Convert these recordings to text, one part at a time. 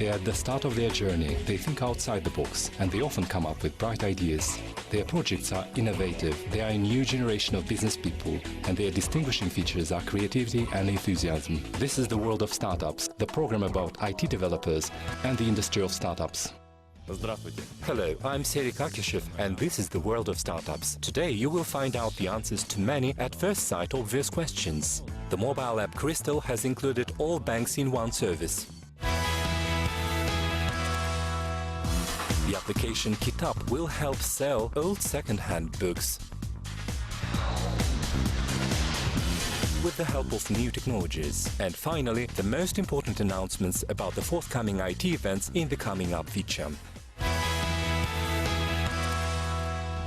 They are at the start of their journey, they think outside the box, and they often come up with bright ideas. Their projects are innovative, they are a new generation of business people, and their distinguishing features are creativity and enthusiasm. This is the world of startups, the program about IT developers and the industry of startups. Hello, I'm Serhii Kakishev, and this is the world of startups. Today you will find out the answers to many, at first sight, obvious questions. The mobile app Crystal has included all banks in one service. The application Kitap will help sell old second-hand books with the help of new technologies. And finally, the most important announcements about the forthcoming IT events in the Coming Up feature.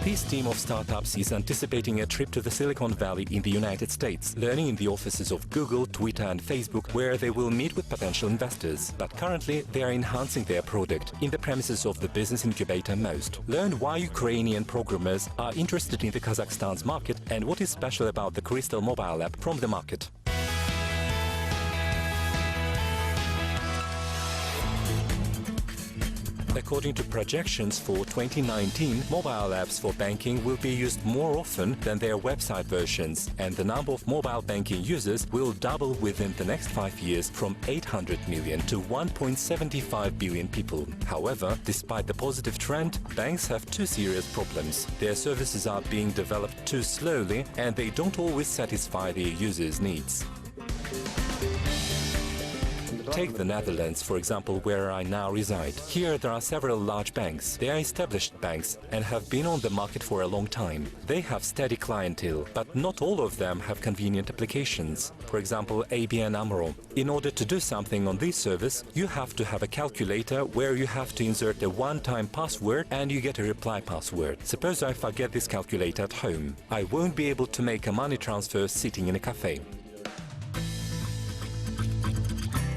This team of startups is anticipating a trip to the Silicon Valley in the United States, learning in the offices of Google, Twitter and Facebook, where they will meet with potential investors. But currently, they are enhancing their product in the premises of the business incubator MOST. Learn why Ukrainian programmers are interested in the Kazakhstan's market and what is special about the Crystal mobile app from the market. According to projections for 2019, mobile apps for banking will be used more often than their website versions, and the number of mobile banking users will double within the next 5 years from 800 million to 1.75 billion people. However, despite the positive trend, banks have two serious problems. Their services are being developed too slowly, and they don't always satisfy their users' needs. Take the Netherlands, for example, where I now reside. Here there are several large banks. They are established banks and have been on the market for a long time. They have steady clientele, but not all of them have convenient applications. For example, ABN AMRO. In order to do something on this service, you have to have a calculator where you have to insert a one-time password and you get a reply password. Suppose I forget this calculator at home. I won't be able to make a money transfer sitting in a cafe.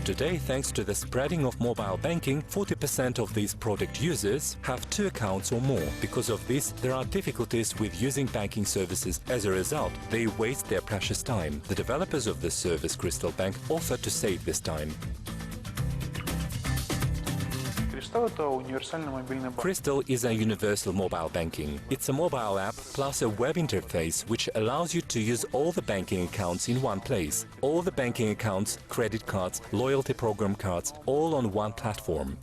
Today, thanks to the spreading of mobile banking, 40% of these product users have 2 accounts or more. Because of this, there are difficulties with using banking services. As a result, they waste their precious time. The developers of this service, Crystal Bank, offer to save this time. Crystal is a universal mobile banking. It's a mobile app plus a web interface which allows you to use all the banking accounts in one place. All the banking accounts, credit cards, loyalty program cards, all on one platform.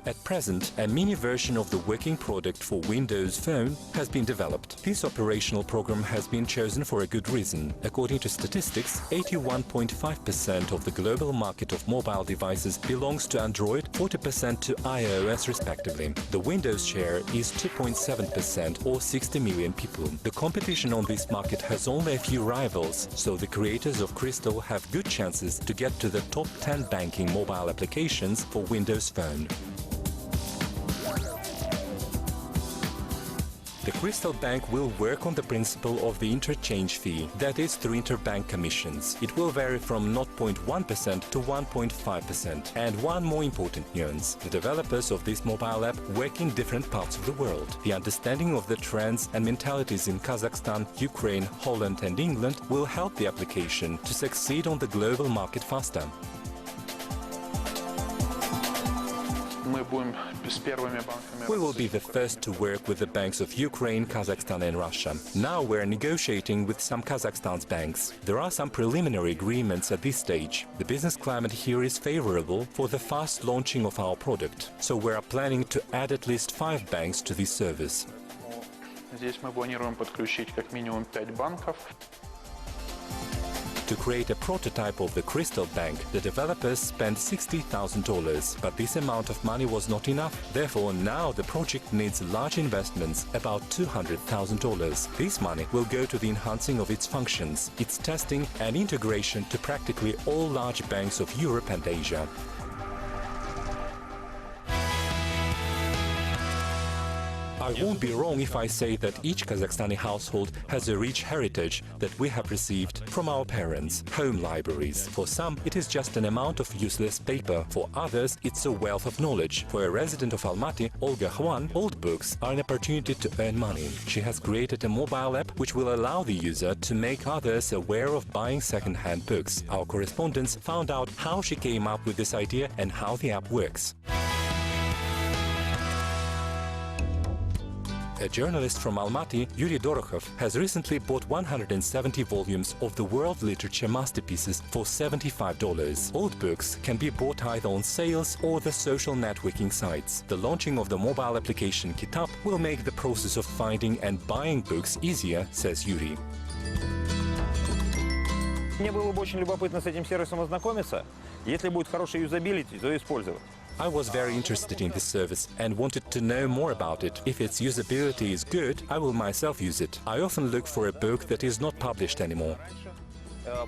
At present, a mini version of the working product for Windows Phone has been developed. This operational program has been chosen for a good reason. According to statistics, 81.5% of the global market of mobile devices belongs to Android, 40% to iOS respectively. The Windows share is 2.7% or 60 million people. The competition on this market has only a few rivals, so the creators of Crystal have good chances to get to the top 10 banking mobile applications for Windows Phone. The Crystal Bank will work on the principle of the interchange fee, that is through interbank commissions. It will vary from 0.1% to 1.5%. And one more important nuance, the developers of this mobile app work in different parts of the world. The understanding of the trends and mentalities in Kazakhstan, Ukraine, Holland and England will help the application to succeed on the global market faster. We will be the first to work with the banks of Ukraine, Kazakhstan and Russia. Now we're negotiating with some Kazakhstan's banks. There are some preliminary agreements at this stage. The business climate here is favorable for the fast launching of our product, so we are planning to add at least 5 banks to this service. Здесь мы планируем подключить как минимум 5 банков. To create a prototype of the Crystal Bank, the developers spent $60,000, but this amount of money was not enough. Therefore, now the project needs large investments, about $200,000. This money will go to the enhancing of its functions, its testing and integration to practically all large banks of Europe and Asia. I won't be wrong if I say that each Kazakhstani household has a rich heritage that we have received from our parents, home libraries. For some, it is just an amount of useless paper. For others, it's a wealth of knowledge. For a resident of Almaty, Olga Khwan, old books are an opportunity to earn money. She has created a mobile app which will allow the user to make others aware of buying second-hand books. Our correspondents found out how she came up with this idea and how the app works. A journalist from Almaty, Yuri Dorokhov, has recently bought 170 volumes of the world literature masterpieces for $75. Old books can be bought either on sales or the social networking sites. The launching of the mobile application Kitap will make the process of finding and buying books easier, says Yuri. Мне было бы очень любопытно с этим сервисом ознакомиться. Если будет хороший юзабилити, то использовать. I was very interested in this service and wanted to know more about it. If its usability is good, I will myself use it. I often look for a book that is not published anymore.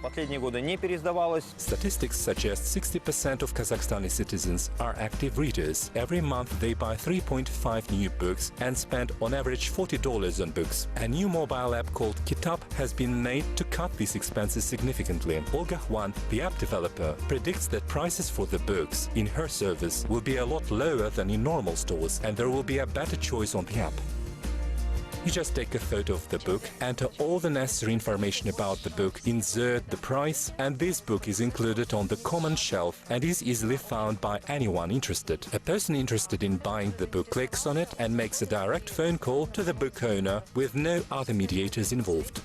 Последние годы не переиздавалось. Statistics suggest 60% of Kazakhstani citizens are active readers. Every month they buy 3.5 new books and spend on average $40 on books. A new mobile app called Kitap has been made to cut these expenses significantly. Olga Khwan, the app developer, predicts that prices for the books in her service will be a lot lower than in normal stores, and there will be a better choice on the app. You just take a photo of the book, enter all the necessary information about the book, insert the price, and this book is included on the common shelf and is easily found by anyone interested. A person interested in buying the book clicks on it and makes a direct phone call to the book owner with no other mediators involved.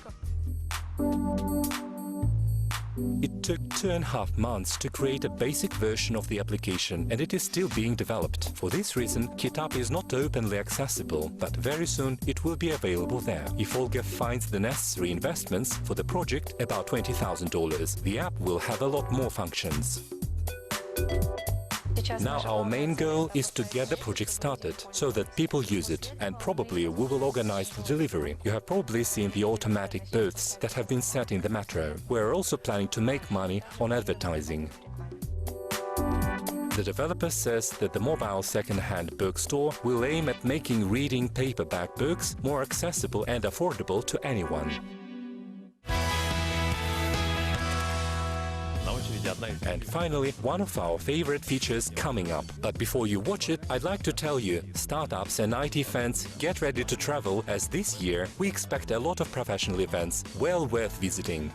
It took 2.5 months to create a basic version of the application, and it is still being developed. For this reason, Kitap is not openly accessible, but very soon it will be available there. If Olga finds the necessary investments for the project, about $20,000, the app will have a lot more functions. Now our main goal is to get the project started, so that people use it, and probably we will organize the delivery. You have probably seen the automatic booths that have been set in the metro. We're also planning to make money on advertising. The developer says that the mobile second-hand bookstore will aim at making reading paperback books more accessible and affordable to anyone. And finally, one of our favorite features coming up. But before you watch it, I'd like to tell you, startups and IT fans, get ready to travel, as this year we expect a lot of professional events well worth visiting.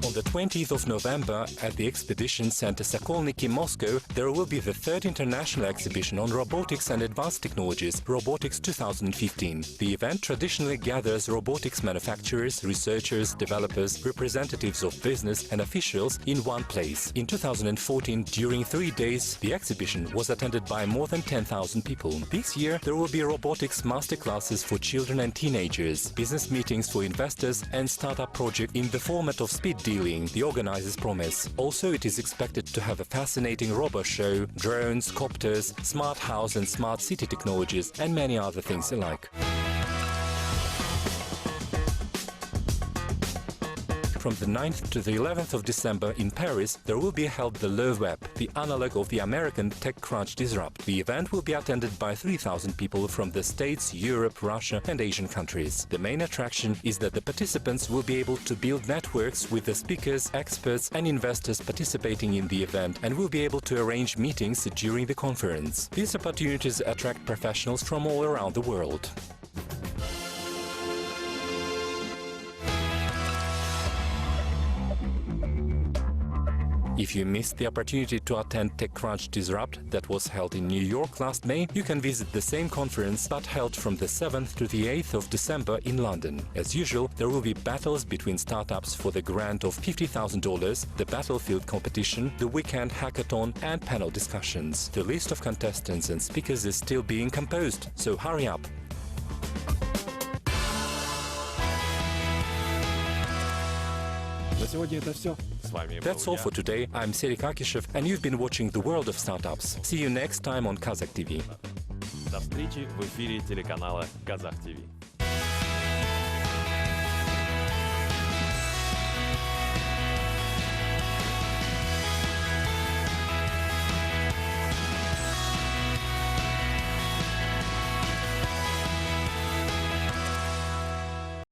On the 20th of November, at the Exhibition Center Sokolniki, Moscow, there will be the third international exhibition on robotics and advanced technologies, Robotics 2015. The event traditionally gathers robotics manufacturers, researchers, developers, representatives of business and officials in one place. In 2014, during 3 days, the exhibition was attended by more than 10,000 people. This year, there will be robotics masterclasses for children and teenagers, business meetings for investors, and startup projects in the format of speed dealing, the organizers promise. Also, it is expected to have a fascinating robot show, drones, copters, smart house and smart city technologies, and many other things alike. From the 9th to the 11th of December in Paris, there will be held the Low Web, the analog of the American Techcrunch Disrupt. The event will be attended by 3,000 people from the States, Europe, Russia and Asian countries. The main attraction is that the participants will be able to build networks with the speakers, experts and investors participating in the event, and will be able to arrange meetings during the conference. These opportunities attract professionals from all around the world. If you missed the opportunity to attend Techcrunch Disrupt that was held in New York last May, you can visit the same conference but held from the 7th to the 8th of December in London. As usual, there will be battles between startups for the grant of $50,000, the battlefield competition, the weekend hackathon and panel discussions. The list of contestants and speakers is still being composed, so hurry up! That's all for today. I'm Serhii Kakishev, and you've been watching The World of Startups. See you next time on Kazakh TV. До встречи в эфире телеканала Kazakh TV.